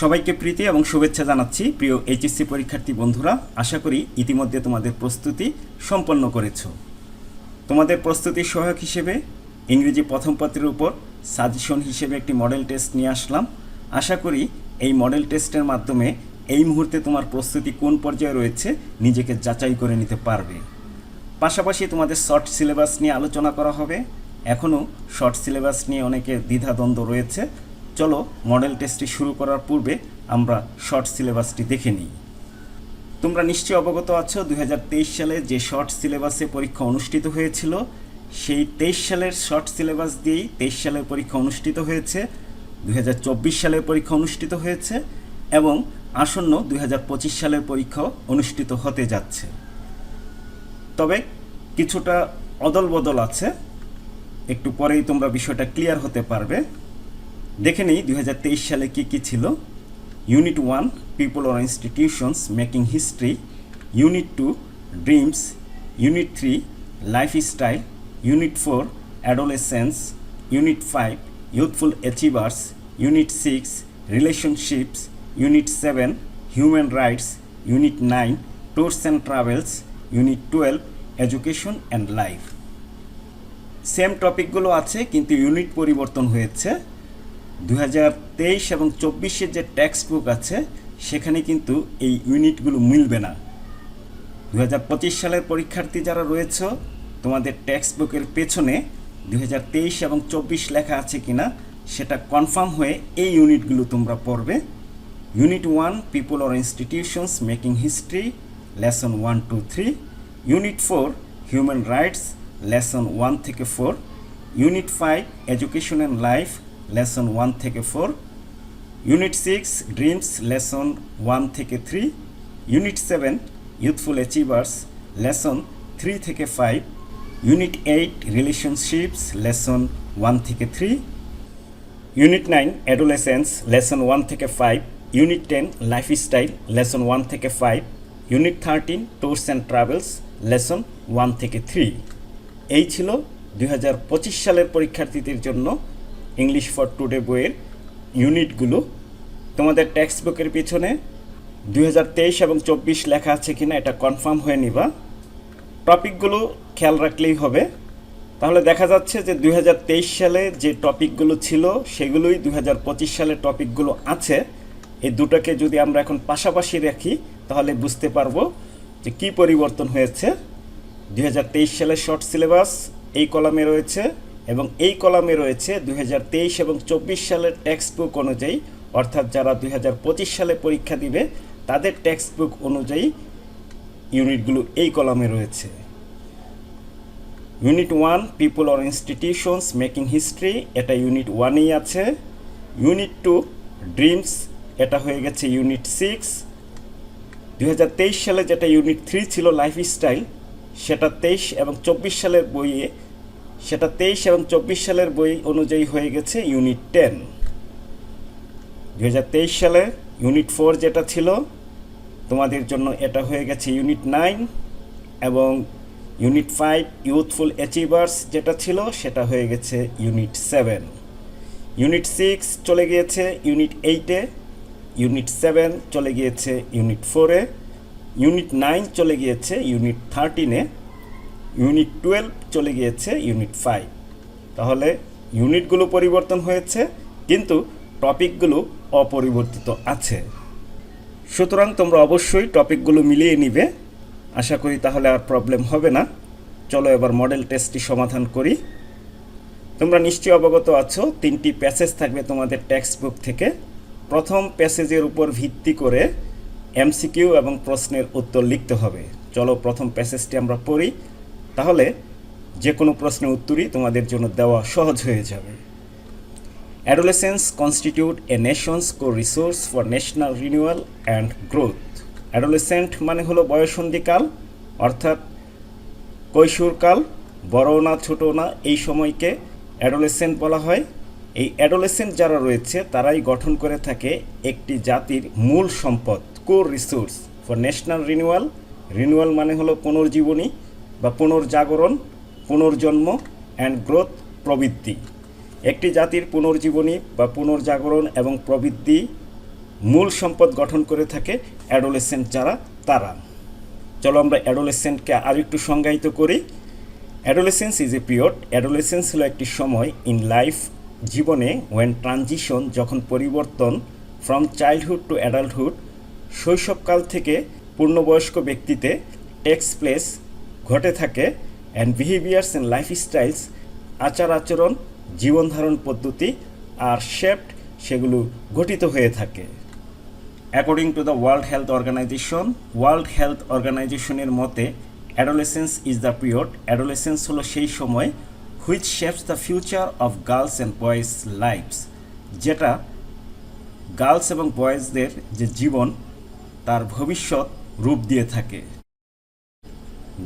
সবাইকে প্রীতি এবং শুভেচ্ছা জানাচ্ছি প্রিয় এইচএসসি পরীক্ষার্থী বন্ধুরা। আশা করি ইতিমধ্যে তোমাদের প্রস্তুতি সম্পন্ন করেছো। তোমাদের প্রস্তুতির সহায়ক হিসেবে ইংরেজি প্রথম পত্রের উপর সাজেশন হিসেবে একটি মডেল টেস্ট নিয়ে আসলাম। আশা করি এই মডেল টেস্টের মাধ্যমে এই মুহূর্তে তোমার প্রস্তুতি কোন পর্যায়ে রয়েছে নিজেকে যাচাই করে নিতে পারবে। পাশাপাশি তোমাদের শর্ট সিলেবাস নিয়ে আলোচনা করা হবে। এখনও শর্ট সিলেবাস নিয়ে অনেকের দ্বিধাদ্বন্দ্ব রয়েছে। চলো মডেল টেস্টটি শুরু করার পূর্বে আমরা শর্ট সিলেবাসটি দেখে নিই। তোমরা নিশ্চয়ই অবগত আছো 2023 সালে যে শর্ট সিলেবাসে পরীক্ষা অনুষ্ঠিত হয়েছিল সেই 23 সালের শর্ট সিলেবাস দিয়েই 23 সালের পরীক্ষা অনুষ্ঠিত হয়েছে, 2024 সালের পরীক্ষা অনুষ্ঠিত হয়েছে এবং আসন্ন 2025 সালের পরীক্ষাও অনুষ্ঠিত হতে যাচ্ছে। তবে কিছুটা অদল বদল আছে, একটু পরেই তোমরা বিষয়টা ক্লিয়ার হতে পারবে। দেখে নিই 2023 সালে কি ছিল। Unit 1 people or institutions making history, unit 2 dreams, unit 3 lifestyle, unit 4 adolescence, unit 5 youthful achievers, unit 6 relationships, unit 7 human rights, unit 9 tours and travels, unit 12 education and life. Same টপিকগুলো আছে কিন্তু ইউনিট পরিবর্তন হয়েছে। 2023 এবং 24-এর যে টেক্সট বুক আছে সেখানে কিন্তু এই ইউনিটগুলো মিলবে না। 2025 সালের পরীক্ষার্থী যারা রয়েছে তোমাদের টেক্সট বুকের পেছনে 2023 এবং 24 লেখা আছে কিনা সেটা কনফার্ম হয়ে এই ইউনিটগুলো তোমরা পড়বে। Unit 1 people or institutions making history lesson 1 2 3, unit 4 human rights lesson 1 থেকে 4, unit 5 education and life lesson 1 থেকে 4, ইউনিট 6 ড্রিমস লেসন 1 থেকে 3, ইউনিট 7 ইউথফুল অ্যাচিভার্স লেসন 3 থেকে 5, ইউনিট 8 রিলেশনশিপস লেসন 1 থেকে 3, ইউনিট 9 অ্যাডোলেসেন্স লেসন 1 থেকে 5, ইউনিট 10 লাইফস্টাইল লেসন 1 থেকে 5, unit 13 tours and travels lesson 1 থেকে 3। এই ছিল 2025 সালের পরীক্ষার্থীদের জন্য ইংলিশ ফর টুডে বইয়ের ইউনিটগুলো। তোমাদের টেক্সট বুকের পিছনে 2023 এবং 24 লেখা আছে কিনা এটা কনফার্ম হয়ে নিবা। টপিকগুলো খেয়াল রাখলেই হবে। তাহলে দেখা যাচ্ছে যে 2023 সালে যে টপিকগুলো ছিল সেগুলোই 2025 সালের টপিকগুলো আছে। এই দুটোকে যদি আমরা এখন পাশাপাশি রাখি তাহলে বুঝতে পারবো যে কী পরিবর্তন হয়েছে। 2023 সালের শর্ট সিলেবাস এই কলামে রয়েছে এবং এই কলামে রয়েছে 2023 এবং 24 সালের টেক্সট বুক অনুযায়ী, অর্থাৎ যারা 2025 সালে পরীক্ষা দিবে তাদের টেক্সট বুক অনুযায়ী ইউনিটগুলো এই কলামে রয়েছে। Unit 1 people or institutions making history এটা ইউনিট 1এই আছে। ইউনিট 2 ড্রিমস এটা হয়ে গেছে ইউনিট 6। 2023 সালে যেটা ইউনিট 3 ছিল লাইফস্টাইল সেটা 23 এবং 24 সালের বইয়ে সেটা 23 এবং 24 সালের বই অনুযায়ী হয়ে গেছে ইউনিট 10। 2023 সালে ইউনিট 4 যেটা ছিল তোমাদের জন্য এটা হয়ে গেছে ইউনিট 9 এবং ইউনিট 5 ইউথফুল অ্যাচিভার্স যেটা ছিল সেটা হয়ে গেছে ইউনিট 7। ইউনিট 6 চলে গিয়েছে ইউনিট 8-এ, ইউনিট 7 চলে গিয়েছে ইউনিট 4-এ, ইউনিট 9 চলে গিয়েছে ইউনিট 13-এ, ইউনিট 12 চলে গিয়েছে ইউনিট 5। তাহলে ইউনিটগুলো পরিবর্তন হয়েছে কিন্তু টপিকগুলো অপরিবর্তিত আছে। সুতরাং তোমরা অবশ্যই টপিকগুলো মিলিয়ে নিবে। আশা করি তাহলে আর প্রবলেম হবে না। চলো এবার মডেল টেস্টটি সমাধান করি। তোমরা নিশ্চয়ই অবগত আছো 3টি প্যাসেজ থাকবে তোমাদের টেক্সট বুক থেকে। প্রথম প্যাসেজের উপর ভিত্তি করে এমসিকিউ এবং প্রশ্নের উত্তর লিখতে হবে। চলো প্রথম প্যাসেজটি আমরা পড়ি, তাহলে যে কোনো প্রশ্নের উত্তরই তোমাদের জন্য দেওয়া সহজ হয়ে যাবে। Adolescence constitute a nation's core resource for national renewal and growth. Adolescent মানে হলো বয়ঃসন্ধিকাল, অর্থাৎ কৈশোরকাল, বড়ও না ছোটও না, এই সময়কে অ্যাডোলেসেন্ট বলা হয়। এই অ্যাডোলেসেন্ট যারা রয়েছে তারাই গঠন করে থাকে একটি জাতির মূল সম্পদ, core resource for national renewal. Renewal মানে হলো পুনর্জীবনী বা পুনর্জাগরণ, পুনর্জন্ম, অ্যান্ড গ্রোথ প্রবৃদ্ধি। একটি জাতির পুনর্জীবনী বা পুনর্জাগরণ এবং প্রবৃদ্ধি মূল সম্পদ গঠন করে থাকে অ্যাডোলেসেন্ট যারা তারা। চলো আমরা অ্যাডোলেসেন্টকে আর একটু সংজ্ঞায়িত করি। Adolescence is a period. Adolescence হলো একটি সময় ইন লাইফ, জীবনে, ওয়েন ট্রানজিশন, যখন পরিবর্তন, ফ্রম চাইল্ডহুড টু অ্যাডাল্টহুড, শৈশবকাল থেকে পূর্ণবয়স্ক ব্যক্তিতে টেক্স প্লেস, ঘটে থাকে, অ্যান্ড বিহেভিয়ার্স অ্যান্ড লাইফস্টাইলস, আচার আচরণ, জীবনধারণ পদ্ধতি আর শেপড, সেগুলো গঠিত হয়ে থাকে। According to the world health organization, world health অর্গানাইজেশনের মতে adolescence is the period, adolescence হলো সেই সময়, which shapes the future of girls and boys lifes, যেটা গার্লস এবং বয়েজদের যে জীবন তার ভবিষ্যৎ রূপ দিয়ে থাকে।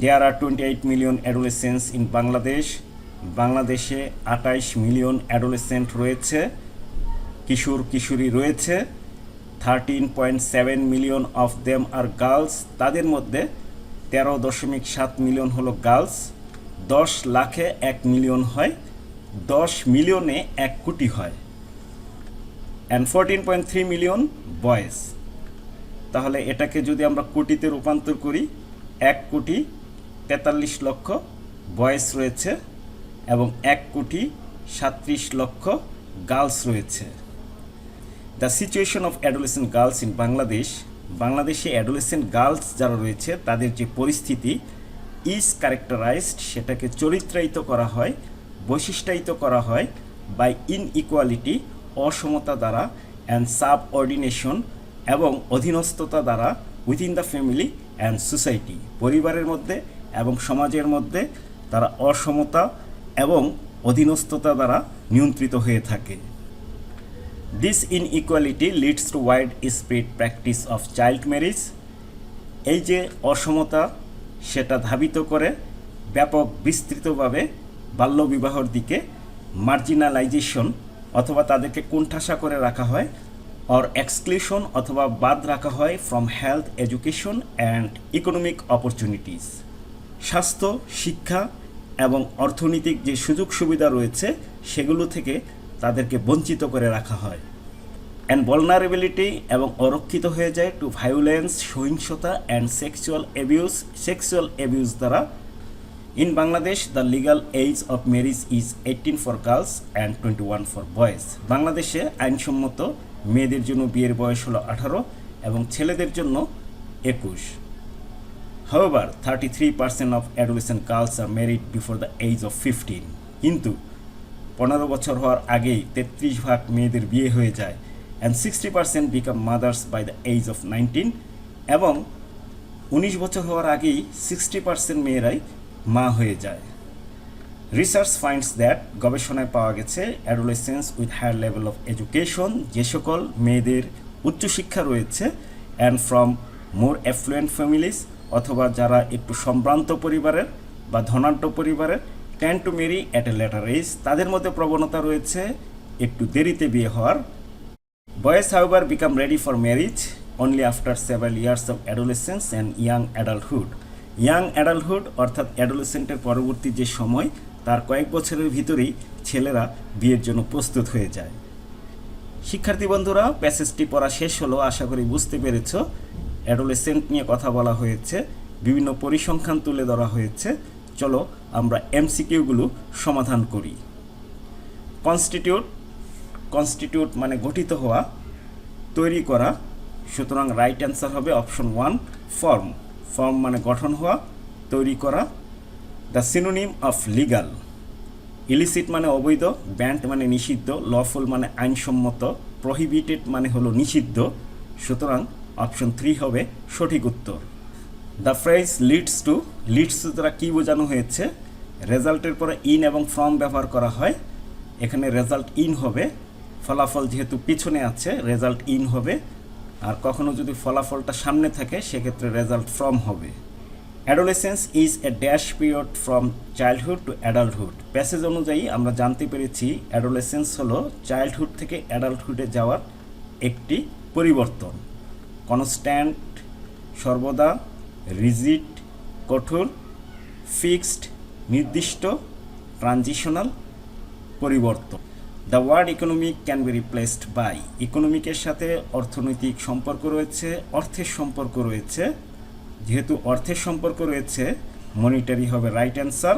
There are 28 million adolescents in Bangladesh. বাংলাদেশে 28 মিলিয়ন অ্যাডোলেসেন্ট রয়েছে, কিশোর কিশোরী রয়েছে। 13.7 million of them are girls, তাদের মধ্যে 13.7 মিলিয়ন হলো গার্লস। 10 লাখে 1 মিলিয়ন হয়, 10 মিলিয়নে 1 কোটি হয়। And 14.3 million boys. তাহলে এটাকে যদি আমরা কোটিতে রূপান্তর করি, 1 কোটি 43 লক্ষ বয়েজ রয়েছে এবং 1 কোটি 37 লক্ষ গার্লস রয়েছে। The situation of adolescent girls in Bangladesh, বাংলাদেশে অ্যাডোলেসেন্ট গার্লস যারা রয়েছে তাদের যে পরিস্থিতি, ইজ ক্যারেক্টারাইজড, সেটাকে চরিত্রায়িত করা হয়, বৈশিষ্ট্যায়িত করা হয় বাই ইনইকুয়ালিটি, অসমতা দ্বারা, অ্যান্ড সাবঅর্ডিনেশন, এবং অধীনস্থতা দ্বারা, within the family and society, পরিবারের মধ্যে এবং সমাজের মধ্যে তারা অসমতা এবং অধীনস্থতা দ্বারা নিয়ন্ত্রিত হয়ে থাকে। This inequality leads to wide spread practice of child marriage, এই যে অসমতা সেটা ধাবিত করে ব্যাপক বিস্তৃতভাবে বাল্যবিবাহর দিকে, মার্জিনালাইজেশন অথবা তাদেরকে কোণঠাসা করে রাখা হয়, অর এক্সক্লুশন অথবা বাদ রাখা হয় from health, education and economic opportunities, স্বাস্থ্য, শিক্ষা এবং অর্থনৈতিক যে সুযোগ সুবিধা রয়েছে সেগুলো থেকে তাদেরকে বঞ্চিত করে রাখা হয়। অ্যান্ড ভলনারেবিলিটি, এবং অরক্ষিত হয়ে যায় টু ভায়োলেন্স, সহিংসতা অ্যান্ড সেক্সুয়াল অ্যাবিউজ দ্বারা। In Bangladesh the legal age of marriage is 18 for girls and 21 for boys. বাংলাদেশে আইনসম্মত মেয়েদের জন্য বিয়ের বয়স হলো 18 এবং ছেলেদের জন্য 21। However, 33% of adolescent girls are married before the age of 15. কিন্তু 15 বছর হওয়ার আগেই 33% মেয়েদের বিয়ে হয়ে যায়, and 60% become mothers by the age of 19, এবং 19 বছর হওয়ার আগেই 60% মেয়েরাই মা হয়ে যায়। রিসার্চ ফাইন্ডস দ্যাট, গবেষণায় পাওয়া গেছে, adolescence with higher level of education, যে সকল মেয়েদের উচ্চশিক্ষা রয়েছে, and from more affluent families, অথবা যারা একটু সম্ভ্রান্ত পরিবারের বা ধনাঢ্য পরিবারের, tend to marry at a later age, তাদের মধ্যে প্রবণতা রয়েছে একটু দেরিতে বিয়ে হওয়ার। Boys however become ready for marriage only after several years of adolescence and young adulthood. Young adulthood অর্থাৎ অ্যাডোলেসেন্টের পরবর্তী যে সময়, তার কয়েক বছরের ভিতরেই ছেলেরা বিয়ের জন্য প্রস্তুত হয়ে যায়। শিক্ষার্থী বন্ধুরা, প্যাসেজটি পড়া শেষ হলো, আশা করি বুঝতে পেরেছ। অ্যাডোলেসেন্ট নিয়ে কথা বলা হয়েছে, বিভিন্ন পরিসংখ্যান তুলে ধরা হয়েছে। চলো আমরা এমসিকিউগুলো সমাধান করি। কনস্টিটিউট মানে গঠিত হওয়া, তৈরি করা, সুতরাং রাইট অ্যান্সার হবে অপশন 1 ফর্ম মানে গঠন হওয়া, তৈরি করা। The synonym of legal, illicit মানে অবৈধ, ব্যান্ড মানে নিষিদ্ধ, লফুল মানে আইনসম্মত, প্রহিবিটেড মানে হলো নিষিদ্ধ, সুতরাং অপশন 3 হবে সঠিক উত্তর। দ্য ফ্রেজ লিডস টু দ্বারা কী বোঝানো হয়েছে? রেজাল্টের পরে ইন এবং ফ্রম ব্যবহার করা হয়, এখানে রেজাল্ট ইন হবে, ফলাফল যেহেতু পিছনে আছে রেজাল্ট ইন হবে, আর কখনো যদি ফলাফলটা সামনে থাকে সেক্ষেত্রে রেজাল্ট ফ্রম হবে। Adolescence is a dash period from childhood to adulthood. Passage অনুযায়ী আমরা জানতে পেরেছি অ্যাডোলেসেন্স হলো চাইল্ডহুড থেকে অ্যাডাল্টহুডে যাওয়ার একটি পরিবর্তন। কনস্ট্যান্ট সর্বদা, রিজিড কঠোর, ফিক্সড নির্দিষ্ট, ট্রানজিশনাল পরিবর্তন। The word economic can be replaced by, ইকোনমিকের সাথে অর্থনৈতিক সম্পর্ক রয়েছে, অর্থের সম্পর্ক রয়েছে, যেহেতু অর্থের সম্পর্ক রয়েছে মনিটারি হবে right answer.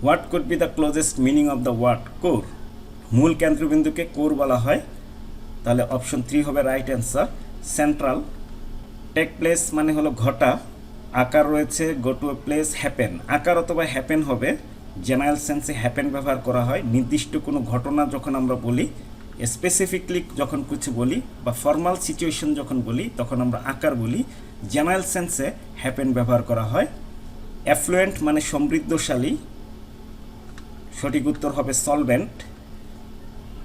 What could be the closest meaning of the word core, মূল কেন্দ্রবিন্দুকে কোর বলা হয়, তাহলে অপশন 3 হবে right answer. Central, take place মানে হলো ঘটা, আকার রয়েছে go to a place, happen, আকার অথবা হ্যাপেন হবে, জেনারেল সেন্সে হ্যাপেন ব্যবহার করা হয় নির্দিষ্ট কোনো ঘটনা যখন আমরা বলি, স্পেসিফিকলি যখন কিছু বলি বা ফর্মাল সিচুয়েশন যখন বলি তখন আমরা আকার বলি, জেনারেল সেন্সে হ্যাপেন ব্যবহার করা হয়। অ্যাফ্লুয়েন্ট মানে সমৃদ্ধশালী, সঠিক উত্তর হবে solvent.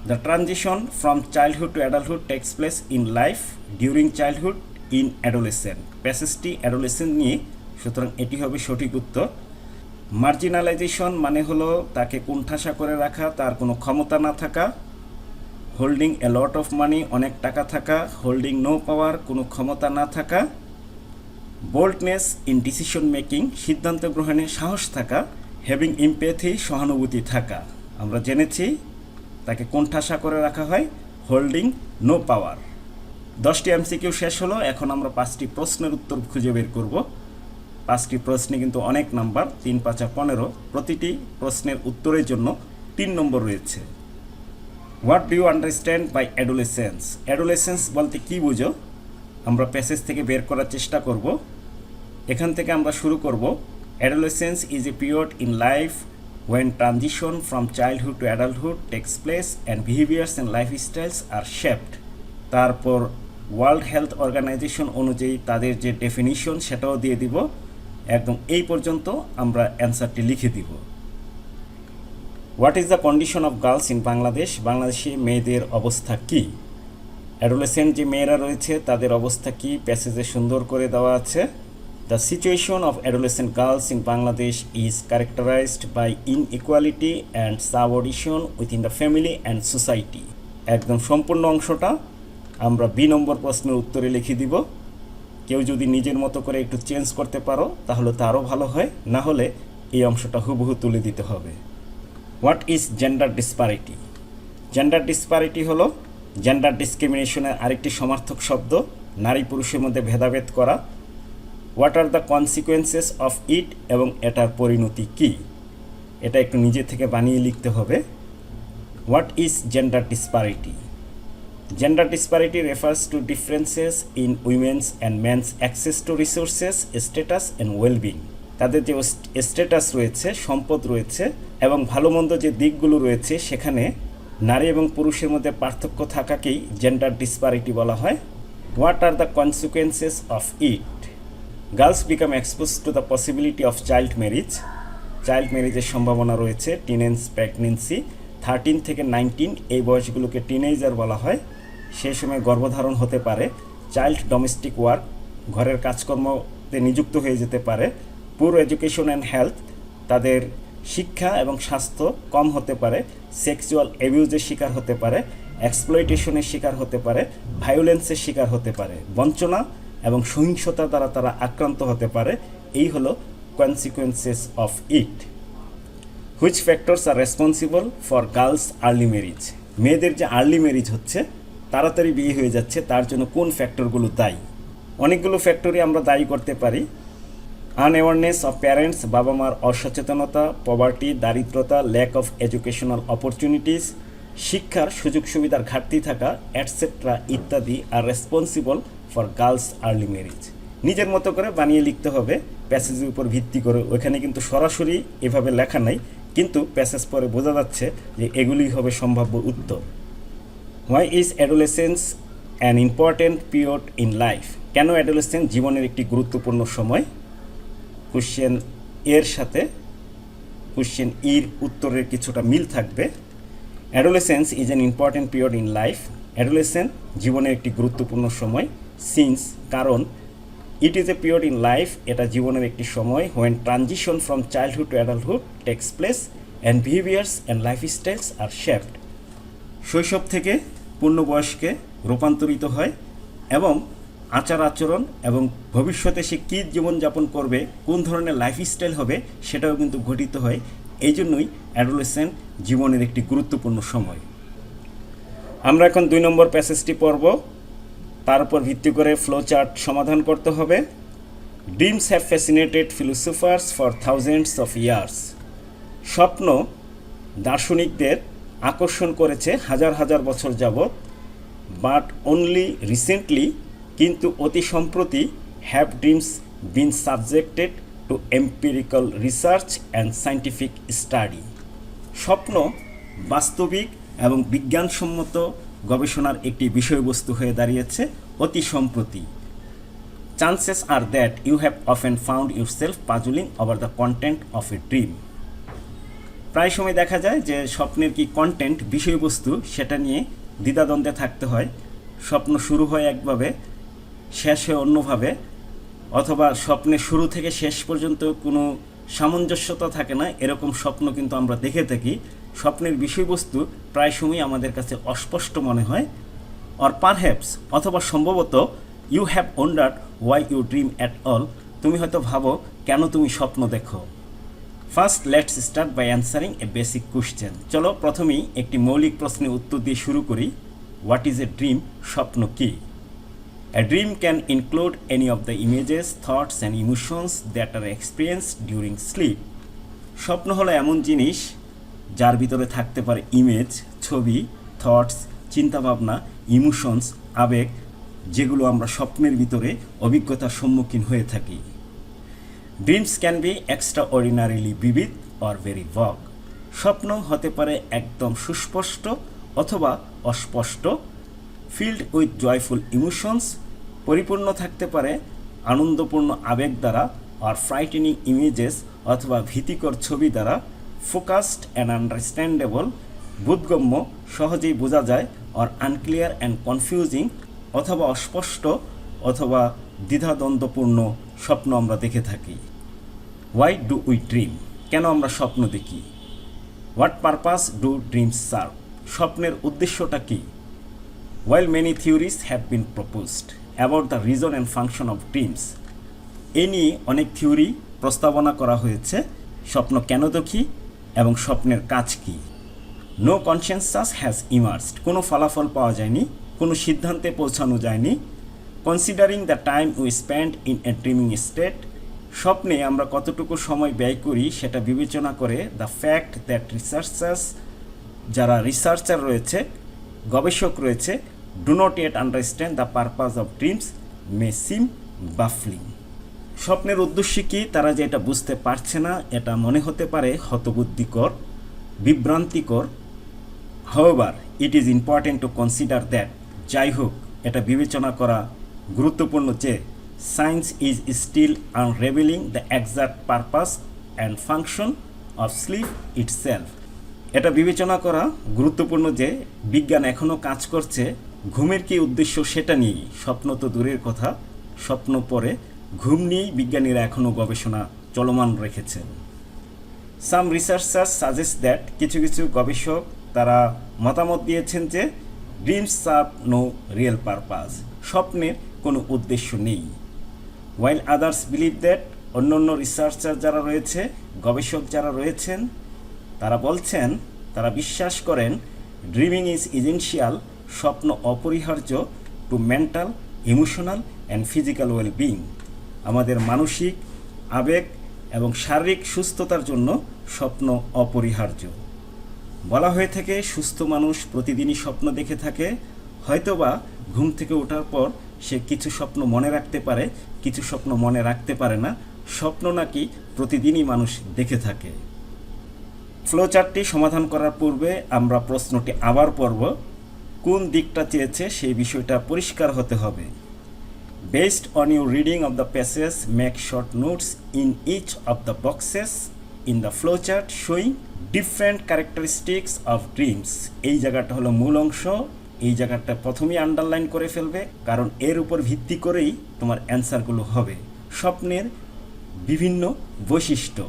The transition from childhood to adulthood takes place in life during childhood in adolescent, প্যাসেজটি অ্যাডোলেসেন্ট নিয়ে, সুতরাং এটি হবে সঠিক উত্তর। মার্জিনালাইজেশন মানে হলো তাকে কোণঠাসা করে রাখা, তার কোনো ক্ষমতা না থাকা। Holding A lot of money, অনেক টাকা থাকা। হোল্ডিং নো পাওয়ার, কোনো ক্ষমতা না থাকা। বোল্ডনেস ইন ডিসিশন মেকিং, সিদ্ধান্ত গ্রহণে সাহস থাকা। হ্যাভিং ইমপ্যাথি, সহানুভূতি থাকা। আমরা জেনেছি তাকে কোণঠাসা করে রাখা হয়, হোল্ডিং নো পাওয়ার। 10টি এমসিকিউ শেষ হলো, এখন আমরা 5টি প্রশ্নের উত্তর খুঁজে বের করব। 5টি প্রশ্নে কিন্তু অনেক নাম্বার, 3 5 15, প্রতিটি প্রশ্নের উত্তরের জন্য 3 নম্বর রয়েছে। What do you understand by adolescence, adolescence বলতে কি বুঝো, আমরা প্যাসেজ থেকে বের করার চেষ্টা করব। এখান থেকে আমরা শুরু করব। Adolescence is a period in life when transition from childhood to adulthood takes place and behaviors and lifestyles are shaped। তারপর ওয়ার্ল্ড হেলথ অর্গানাইজেশন অনুযায়ী তাদের যে ডেফিনিশন সেটাও দিয়ে দিব। একদম এই পর্যন্ত আমরা অ্যান্সারটি লিখে দিব। What is the condition of girls in Bangladesh, বাংলাদেশে মেয়েদের অবস্থা কী? অ্যাডোলেসেন্ট যে মেয়েরা রয়েছে তাদের অবস্থা কী, প্যাসেজে সুন্দর করে দেওয়া আছে। The situation of adolescent girls in Bangladesh is characterized by inequality and subordination within the family and society। একদম সম্পূর্ণ অংশটা আমরা বি নম্বর প্রশ্নের উত্তরে লিখে দিব। কেউ যদি নিজের মতো করে একটু চেঞ্জ করতে পারো তাহলে তো আরও ভালো হয়, না হলে এই অংশটা হুবহু তুলে দিতে হবে। What is gender disparity, gender disparity হলো জেন্ডার ডিসক্রিমিনেশনের আরেকটি সমার্থক শব্দ, নারী পুরুষের মধ্যে ভেদাভেদ করা। What are the consequences of ইট, এবং এটার পরিণতি কী, এটা একটু নিজে থেকে বানিয়ে লিখতে হবে। What is gender disparity, gender disparity refers to differences in women's and men's access to resources, status and wellbeing. তাদের যে স্ট্যাটাস রয়েছে, সম্পদ রয়েছে এবং ভালো মন্দ যে দিকগুলো রয়েছে সেখানে নারী এবং পুরুষের মধ্যে পার্থক্য থাকাকেই জেন্ডার ডিসপ্যারিটি বলা হয়। What are the consequences of it, girls become expose to the possibility of child marriage, child ম্যারিজের সম্ভাবনা রয়েছে। টিনেজ প্রেগনেন্সি, 13 থেকে 19 এই বয়সগুলোকে টিনেজার বলা হয়, সেই সময় গর্ভধারণ হতে পারে। চাইল্ড ডোমেস্টিক ওয়ার্ক, ঘরের কাজকর্মতে নিযুক্ত হয়ে যেতে পারে। পুর এডুকেশন অ্যান্ড হেলথ, তাদের শিক্ষা এবং স্বাস্থ্য কম হতে পারে। সেক্সুয়াল অ্যাবিউজের শিকার হতে পারে, এক্সপ্লয়টেশনের শিকার হতে পারে, ভায়োলেন্সের শিকার হতে পারে, বঞ্চনা এবং সহিংসতা দ্বারা তারা আক্রান্ত হতে পারে। এই হলো consequences of it. Which factors are responsible for girls early marriage, মেয়েদের যে আর্লি ম্যারিজ হচ্ছে, তাড়াতাড়ি বিয়ে হয়ে যাচ্ছে, তার জন্য কোন ফ্যাক্টরগুলো দায়ী? অনেকগুলো ফ্যাক্টরই আমরা দায়ী করতে পারি। আনঅ্যাওয়ারনেস অফ প্যারেন্টস, বাবা মার অসচেতনতা। পভার্টি, দারিদ্রতা। ল্যাক অফ এডুকেশনাল অপরচুনিটিস, শিক্ষার সুযোগ সুবিধার ঘাটতি থাকা, অ্যাটসেট্রা ইত্যাদি are responsible for girls early marriage. নিজের মতো করে বানিয়ে লিখতে হবে প্যাসেজের উপর ভিত্তি করে। ওইখানে কিন্তু সরাসরি এভাবে লেখা নাই, কিন্তু প্যাসেজ পরে বোঝা যাচ্ছে যে এগুলি হবে সম্ভাব্য উত্তর। Why is adolescence an important period in life, কেন অ্যাডোলেসেন্স জীবনের একটি গুরুত্বপূর্ণ সময়? কোশ্চেন এর সাথে কোশ্চেন ইর উত্তরের কিছুটা মিল থাকবে। Adolescence is an important period in life, adolescence জীবনের একটি গুরুত্বপূর্ণ সময়। সিন্স, কারণ। It is a period in life, এটা জীবনের একটি সময়। When transition from childhood to adulthood takes place and behaviours and lifestyles are shaped, শৈশব থেকে পূর্ণবয়স্কে রূপান্তরিত হয় এবং আচার আচরণ এবং ভবিষ্যতে সে কী জীবনযাপন করবে, কোন ধরনের লাইফস্টাইল হবে, সেটাও কিন্তু গঠিত হয় এই জন্যই অ্যাডোলেসেন্ট জীবনের একটি গুরুত্বপূর্ণ সময়। আমরা এখন 2 নম্বর প্যাসেজটি পড়ব, তার উপর ভিত্তি করে ফ্লো চার্ট সমাধান করতে হবে। Dreams have fascinated philosophers for thousands of years. স্বপ্ন দার্শনিকদের আকর্ষণ করেছে হাজার হাজার বছর যাবৎ। বাট অনলি রিসেন্টলি, কিন্তু অতি সম্প্রতি, have dreams been subjected to empirical research and scientific study. স্বপ্ন বাস্তবিক এবং বিজ্ঞানসম্মত গবেষণার একটি বিষয়বস্তু হয়ে দাঁড়িয়েছে অতি সম্প্রতি। Chances are that you have often found yourself puzzling over the content of a dream. প্রায় সময় দেখা যায় যে স্বপ্নের কি কন্টেন্ট, বিষয়বস্তু, সেটা নিয়ে দ্বিধাদ্বন্দ্বে থাকতে হয়। স্বপ্ন শুরু হয় একভাবে, শেষ হয় অন্যভাবে, অথবা স্বপ্নের শুরু থেকে শেষ পর্যন্ত কোনো সামঞ্জস্যতা থাকে না। এরকম স্বপ্ন কিন্তু আমরা দেখে থাকি। স্বপ্নের বিষয়বস্তু প্রায় সময় আমাদের কাছে অস্পষ্ট মনে হয়। অর পারহ্যাপস, অথবা সম্ভবত, you have wondered why you dream at all. তুমি হয়তো ভাবো কেন তুমি স্বপ্ন দেখো। First let's start by answering a basic question. চলো প্রথমেই একটি মৌলিক প্রশ্নের উত্তর দিয়ে শুরু করি। What is a dream? স্বপ্ন কি? A dream can include any of the images, thoughts and emotions that are experienced during sleep. স্বপ্ন হলো এমন জিনিস যার ভিতরে থাকতে পারে ইমেজ, ছবি, থটস, চিন্তাভাবনা, ইমোশনস, আবেগ, যেগুলো আমরা স্বপ্নের ভিতরে অভিজ্ঞতার সম্মুখীন হয়ে থাকি। Dreams can be extraordinarily vivid or very vague. স্বপ্ন হতে পারে একদম সুস্পষ্ট অথবা অস্পষ্ট। ফিল্ড উইথ জয়ফুল ইমোশনস, পরিপূর্ণ থাকতে পারে আনন্দপূর্ণ আবেগ দ্বারা। আর ফ্রাইটেনিং ইমেজেস, অথবা ভীতিকর ছবি দ্বারা। ফোকাসড অ্যান্ড আন্ডারস্ট্যান্ডেবল, বোধগম্য, সহজেই বোঝা যায়। আর আনক্লিয়ার অ্যান্ড কনফিউজিং, অথবা অস্পষ্ট অথবা দ্বিধাদ্বন্দ্বপূর্ণ স্বপ্ন আমরা দেখে থাকি। Why do we dream? কেন আমরা স্বপ্ন দেখি? What purpose do dreams serve? স্বপ্নের উদ্দেশ্যটা কী? While many theories have been proposed about the reason and function of dreams, এ নিয়ে অনেক থিওরি প্রস্তাবনা করা হয়েছে স্বপ্ন কেন দেখি এবং স্বপ্নের কাজ কী। নো কনসেনসাস হ্যাজ ইমার্জড, কোনো ফলাফল পাওয়া যায়নি, কোনো সিদ্ধান্তে পৌঁছানো যায়নি। Considering the time we spend in a dreaming state, স্বপ্নে আমরা কতটুকু সময় ব্যয় করি সেটা বিবেচনা করে। দ্য ফ্যাক্ট দ্যাট রিসার্চার্স, যারা রিসার্চার রয়েছে, গবেষক রয়েছে, do not yet understand the purpose of dreams may seem baffling. স্বপ্নের উদ্দেশ্য কী তারা যে এটা বুঝতে পারছে না, এটা মনে হতে পারে হতবুদ্ধিকর, বিভ্রান্তিকর। However it is important to consider that, যাই হোক এটা বিবেচনা করা গুরুত্বপূর্ণ যে science is still unravelling the exact purpose and function of sleep itself. এটা বিবেচনা করা গুরুত্বপূর্ণ যে বিজ্ঞান এখনও কাজ করছে ঘুমের কী উদ্দেশ্য সেটা নিয়েই। স্বপ্ন তো দূরের কথা, স্বপ্ন পরে, ঘুম নিয়েই বিজ্ঞানীরা এখনও গবেষণা চলমান রেখেছেন। সাম রিসার্চার্স সাজেস্ট দ্যাট, কিছু কিছু গবেষক তারা মতামত দিয়েছেন যে dreams serve no real purpose, স্বপ্নের কোনো উদ্দেশ্য নেই। ওয়াইল আদার্স বিলিভ দ্যাট, অন্য অন্য রিসার্চার যারা রয়েছে, গবেষক যারা রয়েছেন, তারা বলছেন, তারা বিশ্বাস করেন ড্রিমিং ইজ ইসেনশিয়াল, স্বপ্ন অপরিহার্য to mental, emotional and physical wellbeing, আমাদের মানসিক, আবেগ এবং শারীরিক সুস্থতার জন্য স্বপ্ন অপরিহার্য। বলা হয়ে থাকে সুস্থ মানুষ প্রতিদিনই স্বপ্ন দেখে থাকে। হয়তোবা ঘুম থেকে ওঠার পর সে কিছু স্বপ্ন মনে রাখতে পারে, কিছু স্বপ্ন মনে রাখতে পারে না। স্বপ্ন নাকি প্রতিদিনই মানুষ দেখে থাকে। ফ্লোচার্টটি সমাধান করার পূর্বে আমরা প্রশ্নটি আবার পড়ব। কোন দিকটা চেয়েছে সেই বিষয়টা পরিষ্কার হতে হবে। Based on your reading of the passage, make short notes in each of the boxes in the flowchart showing different characteristics of dreams. এই জায়গাটা হলো মূল অংশ, এই জায়গাটা প্রথমেই আন্ডারলাইন করে ফেলবে, কারণ এর উপর ভিত্তি করেই তোমার অ্যান্সারগুলো হবে। স্বপ্নের বিভিন্ন বৈশিষ্ট্য।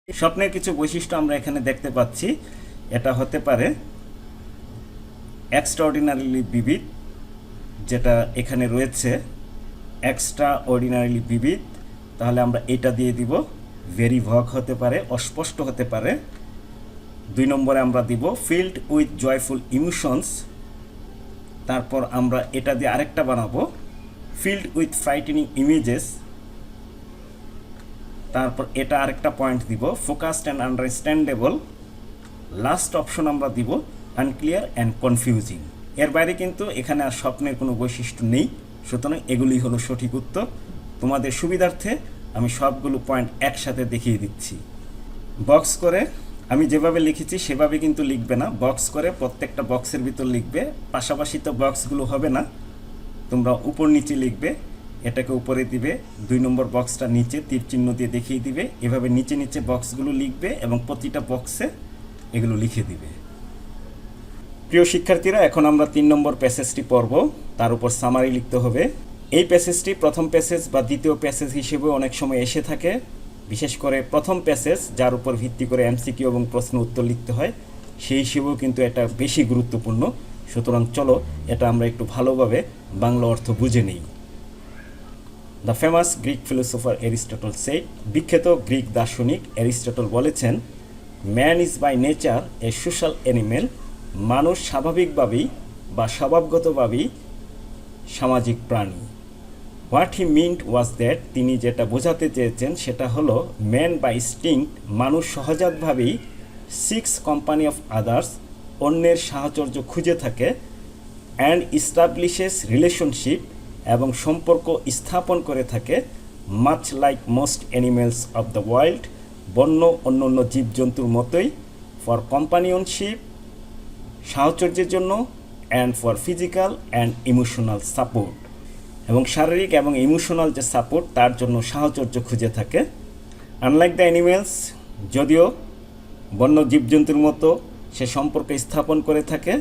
স্বপ্নের কিছু বৈশিষ্ট্য আমরা এখানে দেখতে পাচ্ছি। এটা হতে পারে এক্সট্রাঅর্ডিনারিলি ভিভিড, যেটা এখানে রয়েছে এক্সট্রা অর্ডিনারিলি ভিভিড, তাহলে আমরা এটা দিয়ে দিব। ভেরি ভগ হতে পারে, অস্পষ্ট হতে পারে। 2 নম্বরে আমরা দিব ফিল্ড উইথ জয়ফুল ইমোশনস। তারপর আমরা এটা দিয়ে আরেকটা বানাবো ফিল্ড উইথ ফ্রাইটেনিং ইমেজেস। তারপর এটা আরেকটা পয়েন্ট দিব focused and understandable. Last option আমরা দিব আনক্লিয়ার অ্যান্ড কনফিউজিং। এর বাইরে কিন্তু এখানে আর স্বপ্নের কোনো বৈশিষ্ট্য নেই, সুতরাং এগুলি হলো সঠিক উত্তর। তোমাদের সুবিধার্থে আমি সবগুলো পয়েন্ট একসাথে দেখিয়ে দিচ্ছি। বক্স করে আমি যেভাবে লিখেছি সেভাবে কিন্তু লিখবে না, বক্স করে প্রত্যেকটা বক্সের ভিতর লিখবে। পাশাপাশি তো বক্সগুলো হবে না, তোমরা উপর নিচে লিখবে। এটাকে উপরে দিবে, 2 নম্বর বক্সটা নিচে তীর চিহ্ন দিয়ে দেখিয়ে দিবে। এভাবে নিচে নিচে বক্সগুলো লিখবে এবং প্রতিটা বক্সে এগুলো লিখে দিবে। প্রিয় শিক্ষার্থীরা, এখন আমরা 3 নম্বর প্যাসেজটি পড়ব, তার উপর সামারি লিখতে হবে। এই প্যাসেজটি প্রথম প্যাসেজ বা দ্বিতীয় প্যাসেজ হিসেবে অনেক সময় এসে থাকে, বিশেষ করে প্রথম প্যাসেজ যার উপর ভিত্তি করে এমসিকিউ এবং প্রশ্ন উত্তর লিখতে হয়, সেই হিসেবেও কিন্তু এটা বেশি গুরুত্বপূর্ণ। সুতরাং চলো এটা আমরা একটু ভালোভাবে বাংলা অর্থ বুঝে নিই। The famous Greek philosopher Aristotle said, বিখ্যাত গ্রিক দার্শনিক অ্যারিস্টটল বলেছেন, man is by nature a social animal, মানুষ স্বাভাবিকভাবেই বা স্বভাবগতভাবেই সামাজিক প্রাণী। What he meant was that, তিনি যেটা বোঝাতে চেয়েছেন সেটা হলো ম্যান বাই ইনস্টিংক্ট, মানুষ সহজাতভাবেই সিক্স কোম্পানি অফ আদার্স, অন্যের সাহচর্য খুঁজে থাকে, অ্যান্ড ইস্টাবলিশেস রিলেশনশিপ, এবং সম্পর্ক স্থাপন করে থাকে, much like most animals of the wild, বন্য অন্য জীবজন্তুর মতোই, ফর কম্পানিয়নশিপ, সাহচর্যের জন্য, and for physical and emotional support, এবং শারীরিক এবং ইমোশনাল যে সাপোর্ট তার জন্য সাহচর্য খুঁজে থাকে। আনলাইক দ্য অ্যানিমেলস, যদিও বন্য জীবজন্তুর মতো সে সম্পর্ক স্থাপন করে থাকে,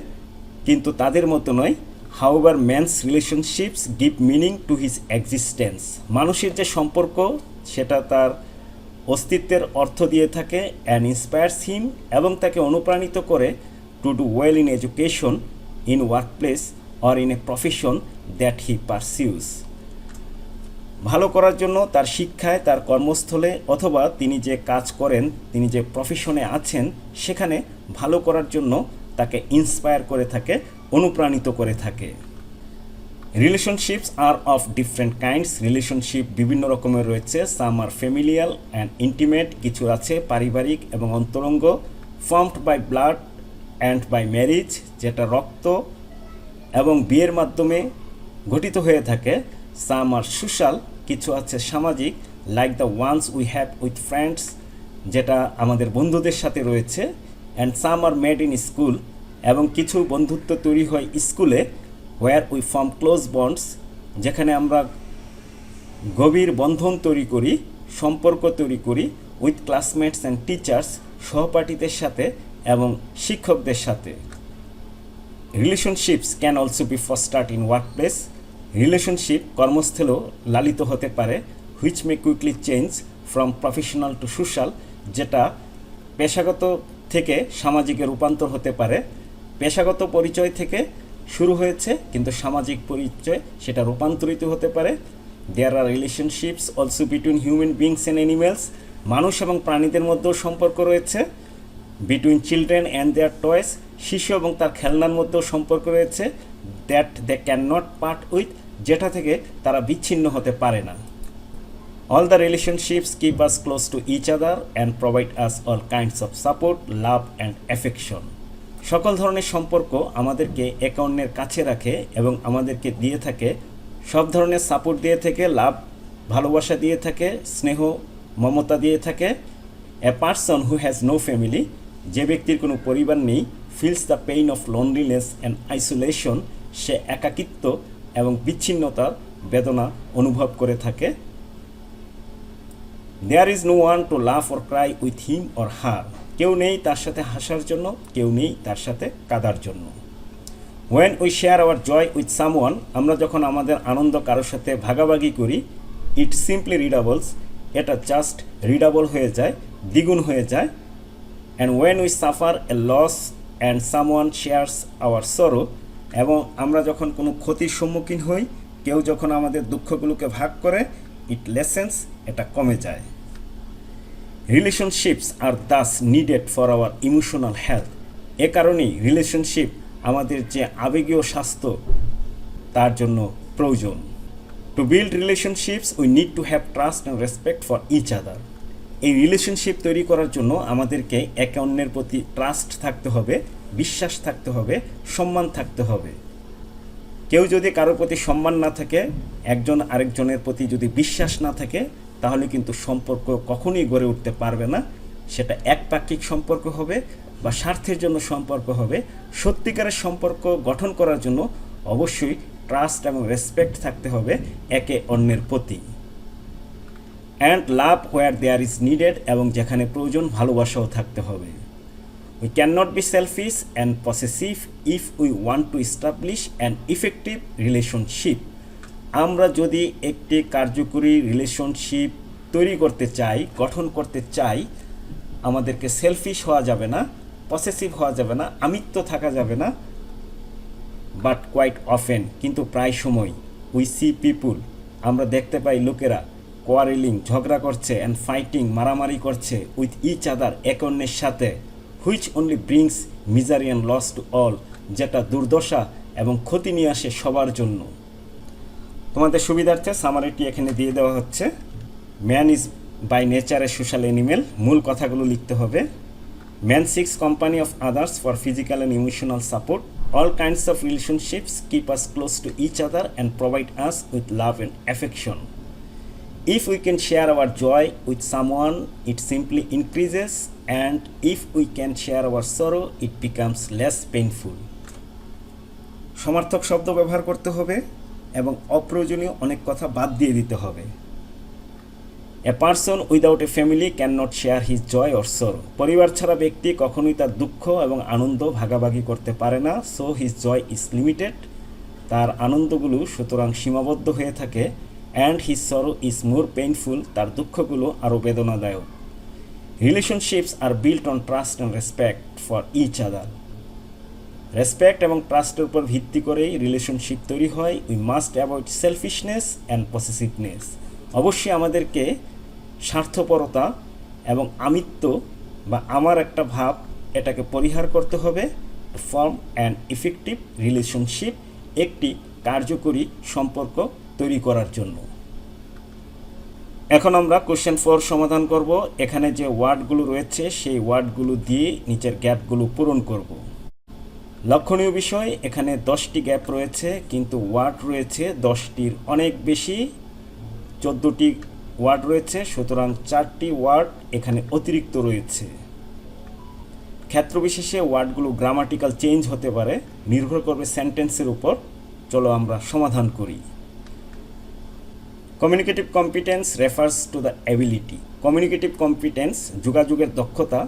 কিন্তু তাদের মতো নয়। However man's relationships give meaning to his existence, মানুষের যে সম্পর্ক সেটা তার অস্তিত্বের অর্থ দিয়ে থাকে, অ্যান্ড ইন্সপায়ার্স হিম, এবং তাকে অনুপ্রাণিত করে to do well in education, in workplace or in a profession that he pursues, ভালো করার জন্য তার শিক্ষায়, তার কর্মস্থলে, অথবা তিনি যে কাজ করেন, তিনি যে প্রফেশনে আছেন সেখানে ভালো করার জন্য তাকে ইন্সপায়ার করে থাকে, অনুপ্রাণিত করে থাকে। Relationships are of different kinds, relationship বিভিন্ন রকমের রয়েছে। Some are familial and intimate, কিছু আছে পারিবারিক এবং অন্তরঙ্গ। Formed by blood and by marriage, যেটা রক্ত এবং বিয়ের মাধ্যমে গঠিত হয়ে থাকে। সাম আর সোশ্যাল, কিছু আছে সামাজিক, like the ones we have with friends, যেটা আমাদের বন্ধুদের সাথে রয়েছে। And some are made in school, এবং কিছু বন্ধুত্ব তৈরি হয় স্কুলে। Where we form close bonds, যেখানে আমরা গভীর বন্ধন তৈরি করি, সম্পর্ক তৈরি করি। উইথ ক্লাসমেটস অ্যান্ড টিচার্স, সহপাঠীদের সাথে এবং শিক্ষকদের সাথে। Relationships can also be fostered in workplace, relationship কর্মস্থলেও লালিত হতে পারে। Which may quickly change from professional to social, যেটা পেশাগত থেকে সামাজিকে রূপান্তর হতে পারে। পেশাগত পরিচয় থেকে শুরু হয়েছে কিন্তু সামাজিক পরিচয় সেটা রূপান্তরিত হতে পারে। There are relationships also between human beings and animals, মানুষ এবং প্রাণীদের মধ্যেও সম্পর্ক রয়েছে। Between children and their toys, শিশু এবং তার খেলনার মধ্যেও সম্পর্ক রয়েছে। That they can not part with, যেটা থেকে তারা বিচ্ছিন্ন হতে পারে না। All the relationships keep us close to each other and provide us all kinds of support, love and affection, সকল ধরনের সম্পর্ক আমাদেরকে একে অন্যের কাছে রাখে এবং আমাদেরকে দিয়ে থাকে সব ধরনের সাপোর্ট দিয়ে থাকে, লাভ ভালোবাসা দিয়ে থাকে, স্নেহ মমতা দিয়ে থাকে। A person who has no family, যে ব্যক্তির কোনো পরিবার নেই, feels the pain of loneliness and isolation, সে একাকিত্ব এবং বিচ্ছিন্নতার বেদনা অনুভব করে থাকে। There is no one to laugh or cry with him or her, কেউ নেই তার সাথে হাসার জন্য, কেউ নেই তার সাথে কাঁদার জন্য। When we share our joy with someone, আমরা যখন আমাদের আনন্দ কারোর সাথে ভাগাভাগি করি, ইট সিম্পলি রিডাবলস, এটা জাস্ট রিডাবল হয়ে যায়, দ্বিগুণ হয়ে যায়। And when we suffer a loss and someone shares our sorrow, এবং আমরা যখন কোনো ক্ষতির সম্মুখীন হই, কেউ যখন আমাদের দুঃখগুলোকে ভাগ করে, ইট লেসেন্স, এটা কমে যায়। Relationships are thus needed for our emotional health. এ কারণেই রিলেশনশিপ আমাদের যে আবেগীয় স্বাস্থ্য তার জন্য প্রয়োজন। To build relationships we need to have trust and respect for each other. এই রিলেশনশিপ তৈরি করার জন্য আমাদেরকে একে অন্যের প্রতি ট্রাস্ট থাকতে হবে, বিশ্বাস থাকতে হবে, সম্মান থাকতে হবে। কেউ যদি কারোর প্রতি সম্মান না থাকে, একজন আরেকজনের প্রতি যদি বিশ্বাস না থাকে, তাহলে কিন্তু সম্পর্ক কখনোই গড়ে উঠতে পারবে না। সেটা একপাক্ষিক সম্পর্ক হবে বা স্বার্থের জন্য সম্পর্ক হবে। সত্যিকারের সম্পর্ক গঠন করার জন্য অবশ্যই ট্রাস্ট এবং রেসপেক্ট থাকতে হবে একে অন্যের প্রতি। And love where there is needed, এবং যেখানে প্রয়োজন ভালোবাসাও থাকতে হবে। We cannot be selfish and possessive if we want to establish an effective relationship. আমরা যদি একটি কার্যকরী রিলেশনশিপ তৈরি করতে চাই, গঠন করতে চাই, আমাদেরকে সেলফিশ হওয়া যাবে না, পসেসিভ হওয়া যাবে না, আমিত্ব থাকা যাবে না। বাট কোয়াইট অফেন, কিন্তু প্রায় সময় উই সি পিপুল, আমরা দেখতে পাই লোকেরা কোয়ারেলিং, ঝগড়া করছে, অ্যান্ড ফাইটিং, মারামারি করছে উইথ ইচ আদার, এক অন্যের সাথে, which only brings misery and loss to all, যেটা দুর্দশা এবং ক্ষতি নিয়ে আসে সবার জন্য। তোমাদের সুবিধার্থে সামারিটি এখানে দিয়ে দেওয়া হচ্ছে। Man is by nature a social animal, মূল কথাগুলো লিখতে হবে। Man seeks company of others for physical and emotional support. All kinds of relationships keep us close to each other and provide us with love and affection. If we can share our joy with someone, it simply increases, and if we can share our sorrow, it becomes less painful. সমার্থক শব্দ ব্যবহার করতে হবে এবং অপ্রয়োজনীয় অনেক কথা বাদ দিয়ে দিতে হবে। A person without a family cannot share his joy or sorrow. পরিবার ছাড়া ব্যক্তি কখনোই তার দুঃখ এবং আনন্দ ভাগাভাগি করতে পারে না। So his joy is limited. তার আনন্দগুলো সুতরাং সীমাবদ্ধ হয়ে থাকে। And his sorrow is more painful. তার দুঃখগুলো আরও বেদনাদায়ক। Relationships are built on trust and respect for each other. Respect এবং ট্রাস্টের উপর ভিত্তি করেই রিলেশনশিপ তৈরি হয়। We must avoid selfishness and পসেসিভনেস। অবশ্যই আমাদেরকে স্বার্থপরতা এবং আমিত্ব বা আমার একটা ভাব, এটাকে পরিহার করতে হবে। ফর্ম অ্যান্ড ইফেক্টিভ রিলেশনশিপ, একটি কার্যকরী সম্পর্ক তৈরি করার জন্য। এখন আমরা কোশ্চেন 4 সমাধান করব। এখানে যে ওয়ার্ডগুলো রয়েছে সেই ওয়ার্ডগুলো দিয়ে নিচের গ্যাপগুলো পূরণ করব। লক্ষণীয় বিষয়, এখানে 10টি গ্যাপ রয়েছে, কিন্তু ওয়ার্ড রয়েছে 10টির অনেক বেশি, 14টি ওয়ার্ড রয়েছে, সুতরাং 4টি ওয়ার্ড এখানে অতিরিক্ত রয়েছে। ক্ষেত্রবিশেষে ওয়ার্ডগুলো গ্রামাটিক্যাল চেঞ্জ হতে পারে, নির্ভর করবে সেন্টেন্সের উপর। চলো আমরা সমাধান করি। Communicative competence refers to the ability. Communicative competence যোগাযোগের দক্ষতা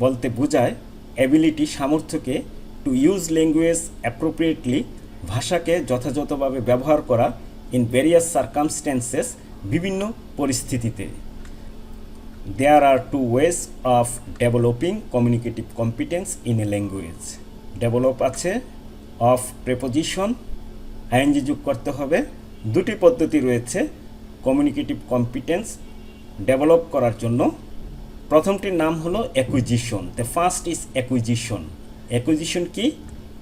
বলতে বোঝায় অ্যাবিলিটি, সামর্থ্যকে, টু ইউজ ল্যাঙ্গুয়েজ অ্যাপ্রোপ্রিয়েটলি, ভাষাকে যথাযথভাবে ব্যবহার করা, ইন ভেরিয়াস সার্কামস্ট্যান্সেস, বিভিন্ন পরিস্থিতিতে। There are 2 ways of developing communicative competence in a language. Develop আছে, অফ প্রেপোজিশন, আইএনজি যোগ করতে হবে। 2টি পদ্ধতি রয়েছে কমিউনিকেটিভ কম্পিটেন্স ডেভেলপ করার জন্য। প্রথমটির নাম হলো acquisition. The first is acquisition. Acquisition কি?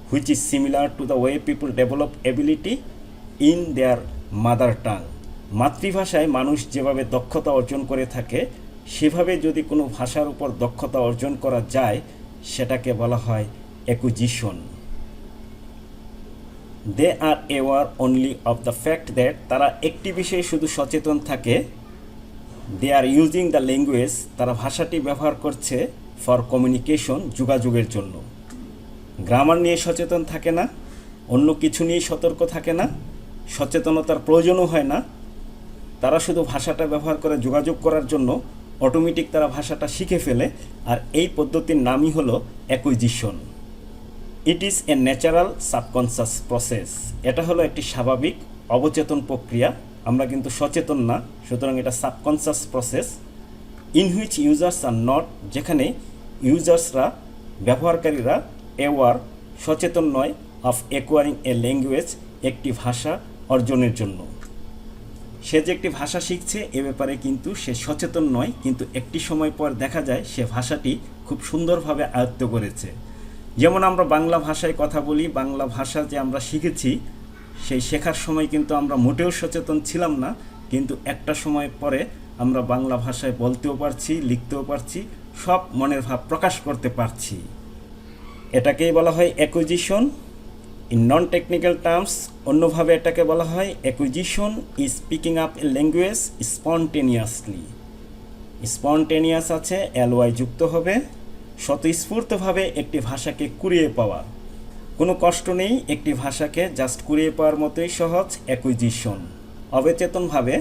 Which is similar to the way people develop ability in their mother tongue. মাতৃভাষায় মানুষ যেভাবে দক্ষতা অর্জন করে থাকে, সেভাবে যদি কোনো ভাষার উপর দক্ষতা অর্জন করা যায়, সেটাকে বলা হয় acquisition. They are aware only of the fact that, তারা একটি বিষয়ে শুধু সচেতন থাকে। They are using the language, তারা ভাষাটি ব্যবহার করছে ফর কমিউনিকেশন, যোগাযোগের জন্য। গ্রামার নিয়ে সচেতন থাকে না, অন্য কিছু নিয়ে সতর্ক থাকে না, সচেতনতার প্রয়োজনও হয় না। তারা শুধু ভাষাটা ব্যবহার করে যোগাযোগ করার জন্য অটোমেটিক তারা ভাষাটা শিখে ফেলে, আর এই পদ্ধতির নামই হলো acquisition. It is a natural subconscious process, এটা হলো একটি স্বাভাবিক অবচেতন প্রক্রিয়া। আমরা কিন্তু সচেতন না, সুতরাং এটা subconscious process. In which users are not, যেখানে ইউজার্সরা, ব্যবহারকারীরা, অ্যাওয়ার, সচেতন নয়, অফ অ্যাকোয়ারিং এ ল্যাঙ্গুয়েজ, একটি ভাষা অর্জনের জন্য। সে যে একটি ভাষা শিখছে এ ব্যাপারে কিন্তু সে সচেতন নয়, কিন্তু একটি সময় পর দেখা যায় সে ভাষাটি খুব সুন্দরভাবে আয়ত্ত করেছে। যেমন আমরা বাংলা ভাষায় কথা বলি, বাংলা ভাষা যে আমরা শিখেছি সেই শেখার সময় কিন্তু আমরা মোটেও সচেতন ছিলাম না, কিন্তু একটা সময় পরে আমরা বাংলা ভাষায় বলতেও পারছি, লিখতেও পারছি, সব মনের ভাব প্রকাশ করতে পারছি। এটাকেই বলা হয় acquisition. In non technical terms অন্যভাবে এটাকে বলা হয় acquisition is picking up A language spontaneously. Spontaneous আছে, ly যুক্ত হবে, স্বতঃস্ফূর্তভাবে একটি ভাষাকে কুড়িয়ে পাওয়া। কোনো কষ্ট নেই, একটি ভাষাকে জাস্ট কুড়িয়ে পাওয়ার মতোই সহজ অ্যাকুইজিশন। অবচেতনভাবে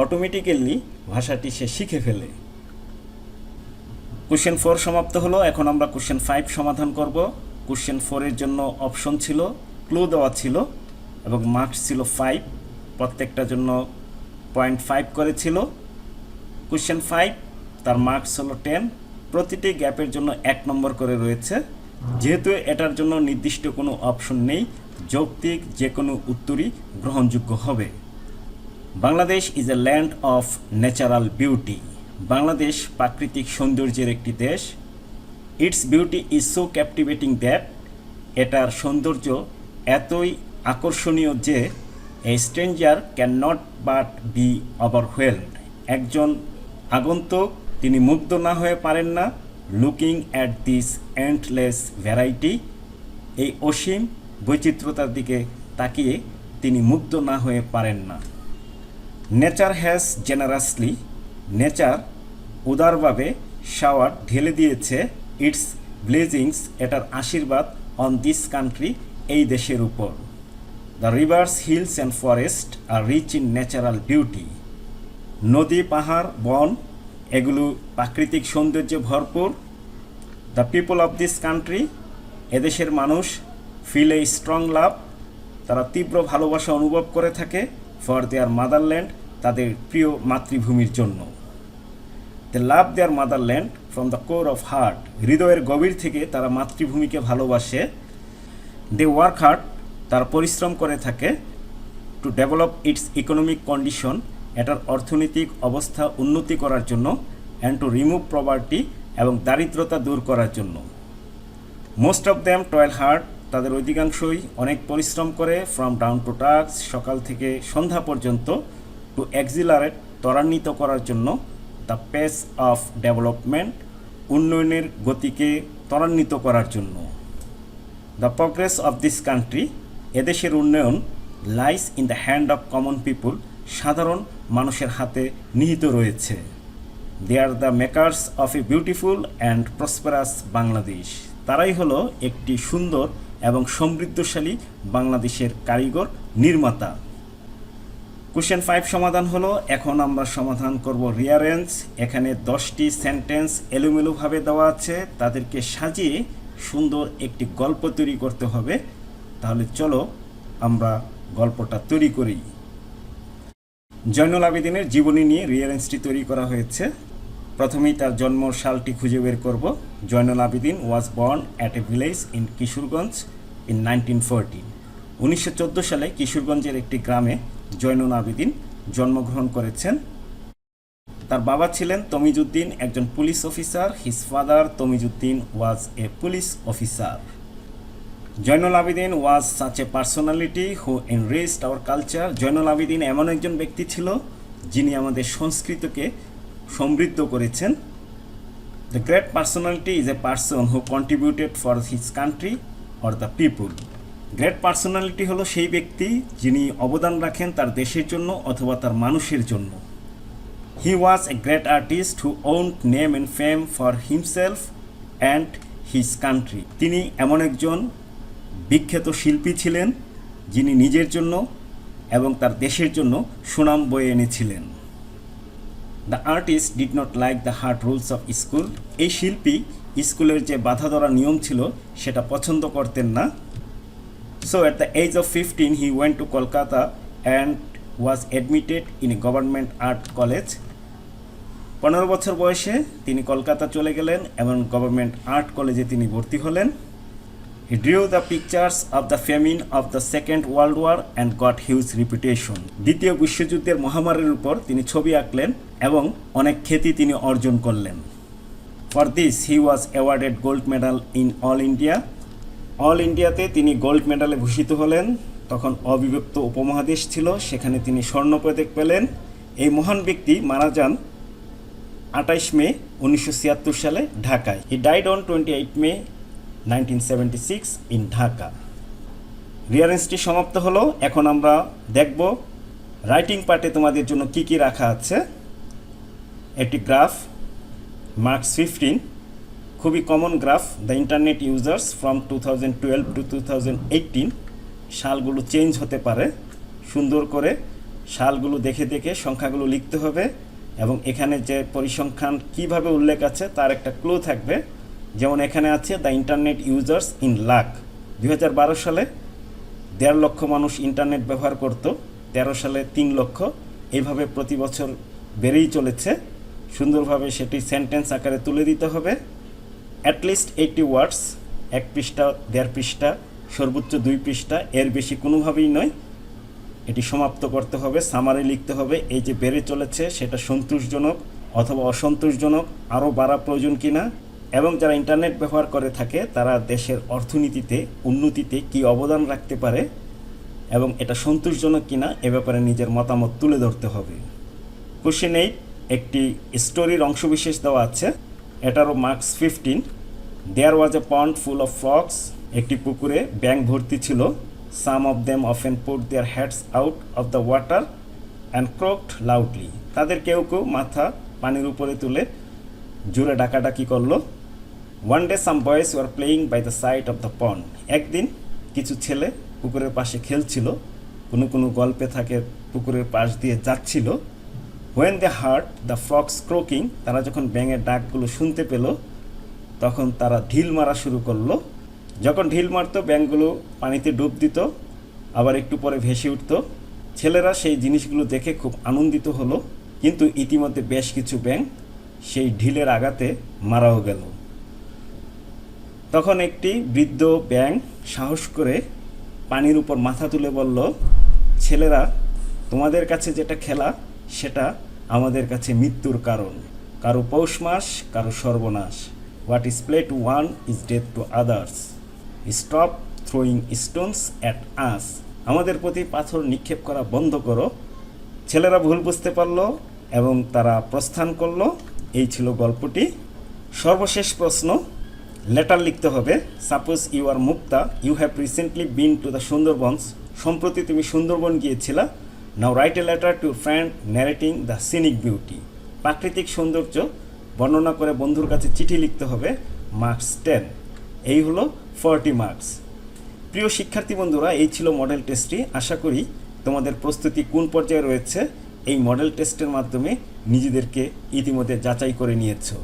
অটোমেটিক্যালি ভাষাটি সে শিখে ফেলে। কোশ্চেন 4 সমাপ্ত হলো। এখন আমরা কোশ্চেন 5 সমাধান করব। কোশ্চেন 4-এর জন্য অপশন ছিল, ক্লু দেওয়া ছিল এবং মার্কস ছিল 5, প্রত্যেকটার জন্য 0.5 করে ছিল। কোশ্চেন 5 তার মার্কস হলো 10, প্রতিটি গ্যাপের জন্য 1 নম্বর করে রয়েছে। যেহেতু এটার জন্য নির্দিষ্ট কোনো অপশন নেই, যৌক্তিক যে কোনো উত্তরই গ্রহণযোগ্য হবে। Bangladesh is a land of natural beauty. Bangladesh প্রাকৃতিক সৌন্দর্যের একটি দেশ। Its beauty is so captivating that, এটার সৌন্দর্য এতই আকর্ষণীয় যে a stranger can not but be overwhelmed, একজন আগন্তুক তিনি মুগ্ধ না হয়ে পারেন না। Looking at this endless variety, এই অসীম বৈচিত্র্যতার দিকে তাকিয়ে তিনি মুগ্ধ না হয়ে পারেন না। নেচার হ্যাজ জেনারাসলি, নেচার উদারভাবে শাওয়ার ঢেলে দিয়েছে ইটস ব্লেজিংস, এটার আশীর্বাদ অন দিস কান্ট্রি, এই দেশের উপর। The rivers, hills and forest are rich in natural beauty, নদী পাহাড় বন এগুলো প্রাকৃতিক সৌন্দর্যে ভরপুর। The people of this country, এদেশের মানুষ ফিল এ স্ট্রং লাভ, তারা তীব্র ভালোবাসা অনুভব করে থাকে ফর দেয়ার মাদারল্যান্ড, তাদের প্রিয় মাতৃভূমির জন্য। They love their motherland from the core of heart, হৃদয়ের গভীর থেকে তারা মাতৃভূমিকে ভালোবাসে। দে ওয়ার্ক হার্ড, তারা পরিশ্রম করে থাকে to develop it's economic condition, এটার অর্থনৈতিক অবস্থা উন্নতি করার জন্য, অ্যান্ড টু রিমুভ পভার্টি, এবং দারিদ্রতা দূর করার জন্য। Most of them toil hard, তাদের অধিকাংশই অনেক পরিশ্রম করে ফ্রম ডাউন টু টাস্ক, সকাল থেকে সন্ধ্যা পর্যন্ত, টু এক্সিলারেট, ত্বরান্বিত করার জন্য, দ্য পেস অফ ডেভেলপমেন্ট, উন্নয়নের গতিকে ত্বরান্বিত করার জন্য। The progress of this country, এদেশের উন্নয়ন lies in the hand of common people, সাধারণ মানুষের হাতে নিহিত রয়েছে। They are the makers of a beautiful and prosperous Bangladesh, তারাই হলো একটি সুন্দর এবং সমৃদ্ধশালী বাংলাদেশের কারিগর নির্মাতা। কোশ্চেন 5 সমাধান হলো। এখন আমরা সমাধান করব রিয়ারেঞ্জ। এখানে 10টি সেন্টেন্স এলোমেলোভাবে দেওয়া আছে, তাদেরকে সাজিয়ে সুন্দর একটি গল্প তৈরি করতে হবে। তাহলে চলো আমরা গল্পটা তৈরি করি। জয়নুল আবেদিনের জীবনী নিয়ে রিয়ারেঞ্জটি তৈরি করা হয়েছে। প্রথমেই তার জন্ম সালটি খুঁজে বের করব। Zainul Abedin was born at a village in Kishoreganj in 1914। 1914 সালে কিশোরগঞ্জের একটি গ্রামে জয়নুল আবেদিন জন্মগ্রহণ করেছেন। তার বাবা ছিলেন তমিজউদ্দিন, একজন police officer. His father Tamizuddin was a police officer. Zainul Abedin was such a personality who enriched our culture. Zainul Abedin এমন একজন ব্যক্তি ছিল যিনি আমাদের সংস্কৃতিকে সমৃদ্ধ করেছেন। The great personality is a person who contributed for his country or the people. Great personality হলো সেই ব্যক্তি যিনি অবদান রাখেন তার দেশের জন্য অথবা তার মানুষের জন্য। He was a great artist who owned name and fame for himself and his country. তিনি এমন একজন বিখ্যাত শিল্পী ছিলেন যিনি নিজের জন্য এবং তার দেশের জন্য সুনাম বয়ে এনেছিলেন। The artist did not like the hard rules of school. এই শিল্পী স্কুলের যে বাধা ধরা নিয়ম ছিল সেটা পছন্দ করতেন না। So at the age of 15 he went to Kolkata and was admitted in a government art college. 15 বছর বয়সে তিনি কলকাতা চলে গেলেন এবং গভর্নমেন্ট আর্ট কলেজে তিনি ভর্তি হলেন। He drew the pictures of the famine of the Second World War and got huge reputation. দ্বিতীয় বিশ্বযুদ্ধের মহামারীর উপর তিনি ছবি আঁকলেন এবং অনেক খ্যাতি তিনি অর্জন করলেন। For this he was awarded gold medal in All India. All ইন্ডিয়াতে তিনি গোল্ড মেডালে ভূষিত হলেন। তখন অবিভক্ত উপমহাদেশ ছিল, সেখানে তিনি স্বর্ণপদক পেলেন। এই মহান ব্যক্তি মারা যান 28 মে 1976 সালে ঢাকায়। He died on 28 May 1976 in Dhaka. রিয়ারেন্সটি সমাপ্ত হলো। এখন আমরা দেখব রাইটিং পার্টে তোমাদের জন্য কি কি রাখা আছে। একটি গ্রাফ, মার্কস 15, খুবই common graph. The internet users from 2012 to 2018, সালগুলো চেঞ্জ হতে পারে। সুন্দর করে সালগুলো দেখে দেখে সংখ্যাগুলো লিখতে হবে এবং এখানে যে পরিসংখ্যান কিভাবে উল্লেখ আছে তার একটা ক্লু থাকবে। যেমন এখানে আছে the internet users in lakh. 2012 সালে 1.5 লক্ষ মানুষ ইন্টারনেট ব্যবহার করত, 13 সালে 3 লক্ষ, এইভাবে প্রতি বছর বেড়েই চলেছে। সুন্দরভাবে সেটি সেন্টেন্স আকারে তুলে দিতে হবে। অ্যাটলিস্ট 80 ওয়ার্ডস, 1 পৃষ্ঠা 1.5 পৃষ্ঠা, সর্বোচ্চ 2 পৃষ্ঠা, এর বেশি কোনোভাবেই নয়। এটি সমাপ্ত করতে হবে, সামারি লিখতে হবে। এই যে বেড়ে চলেছে সেটা সন্তোষজনক অথবা অসন্তোষজনক, আরও বাড়া প্রয়োজন কিনা, এবং যারা ইন্টারনেট ব্যবহার করে থাকে তারা দেশের অর্থনীতিতে উন্নতিতে কি অবদান রাখতে পারে এবং এটা সন্তোষজনক কিনা এ ব্যাপারে নিজের মতামত তুলে ধরতে হবে। কোশ্চেন 8, একটি স্টোরির অংশবিশেষ দেওয়া আছে, এটারও marks 15। There was a pond full of frogs. একটি পুকুরে ব্যাঙ ভর্তি ছিল। Some of them often put their heads out of the water and croaked loudly. তাদের কেউ কেউ মাথা পানির উপরে তুলে জোরে ডাকাডাকি করলো। One day some boys were playing by the side of the pond. একদিন কিছু ছেলে পুকুরের পাশে খেলছিল। কোনো কোনো গল্পে থাকে পুকুরের পাশ দিয়ে যাচ্ছিল। When they heard the frogs croaking, তারা যখন ব্যাঙের ডাকগুলো শুনতে পেল তখন তারা ঢিল মারা শুরু করলো। যখন ঢিল মারতো ব্যাঙগুলো পানিতে ডুব দিত, আবার একটু পরে ভেসে উঠত। ছেলেরা সেই জিনিসগুলো দেখে খুব আনন্দিত হলো, কিন্তু ইতিমধ্যে বেশ কিছু ব্যাঙ সেই ঢিলের আঘাতে মারাও গেল। তখন একটি বৃদ্ধ ব্যাঙ সাহস করে পানির উপর মাথা তুলে বলল, ছেলেরা, তোমাদের কাছে যেটা খেলা সেটা আমাদের কাছে মৃত্যুর কারণ। কারো পৌষ মাস, কারো সর্বনাশ। What is play to one is death to others. Stop throwing Stones at আস। আমাদের প্রতি পাথর নিক্ষেপ করা বন্ধ করো। ছেলেরা ভুল বুঝতে পারলো এবং তারা প্রস্থান করলো। এই ছিল গল্পটি। সর্বশেষ প্রশ্ন, লেটার লিখতে হবে। Suppose you are Mukta, you have recently been to the Sundarbans. সম্প্রতি তুমি সুন্দরবন গিয়েছিলা। Now write a letter to friend narrating the scenic beauty. প্রাকৃতিক সৌন্দর্য বর্ণনা করে বন্ধুর কাছে চিঠি লিখতে হবে। মার্কস 10। এই হলো 40 মার্কস। প্রিয় শিক্ষার্থী বন্ধুরা, এই ছিল মডেল টেস্টটি। আশা করি তোমাদের প্রস্তুতি কোন পর্যায়ে রয়েছে এই মডেল টেস্টের মাধ্যমে নিজেদেরকে ইতিমধ্যে যাচাই করে নিয়েছো।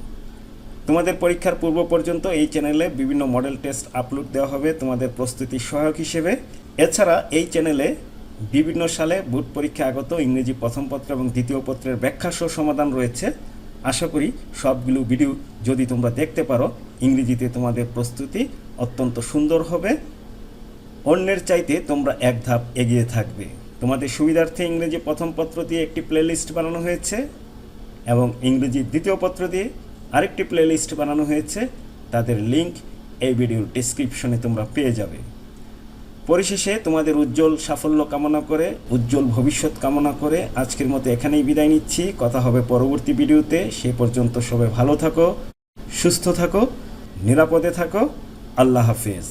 তোমাদের পরীক্ষার পূর্ব পর্যন্ত এই চ্যানেলে বিভিন্ন মডেল টেস্ট আপলোড দেওয়া হবে তোমাদের প্রস্তুতির সহায়ক হিসেবে। এছাড়া এই চ্যানেলে বিভিন্ন সালে বোর্ড পরীক্ষা আগত ইংরেজি প্রথম পত্র এবং দ্বিতীয় পত্রের ব্যাখ্যা সহ সমাধান রয়েছে। আশা করি সবগুলো ভিডিও যদি তোমরা দেখতে পারো, ইংরেজিতে তোমাদের প্রস্তুতি অত্যন্ত সুন্দর হবে। অন্যের চাইতে তোমরা এক ধাপ এগিয়ে থাকবে। তোমাদের সুবিধার্থে ইংরেজি প্রথম পত্র দিয়ে একটি প্লেলিস্ট বানানো হয়েছে এবং ইংরেজি দ্বিতীয় পত্র দিয়ে আরেকটি প্লেলিস্ট বানানো হয়েছে। তাদের লিঙ্ক এই ভিডিওর ডেসক্রিপশনে তোমরা পেয়ে যাবে। পরিশেষে তোমাদের উজ্জ্বল সাফল্য কামনা করে, উজ্জ্বল ভবিষ্যৎ কামনা করে আজকের মতো এখানেই বিদায় নিচ্ছি। কথা হবে পরবর্তী ভিডিওতে। সে পর্যন্ত সবাই ভালো থাকো, সুস্থ থাকো, নিরাপদে থাকো। আল্লাহ হাফেজ।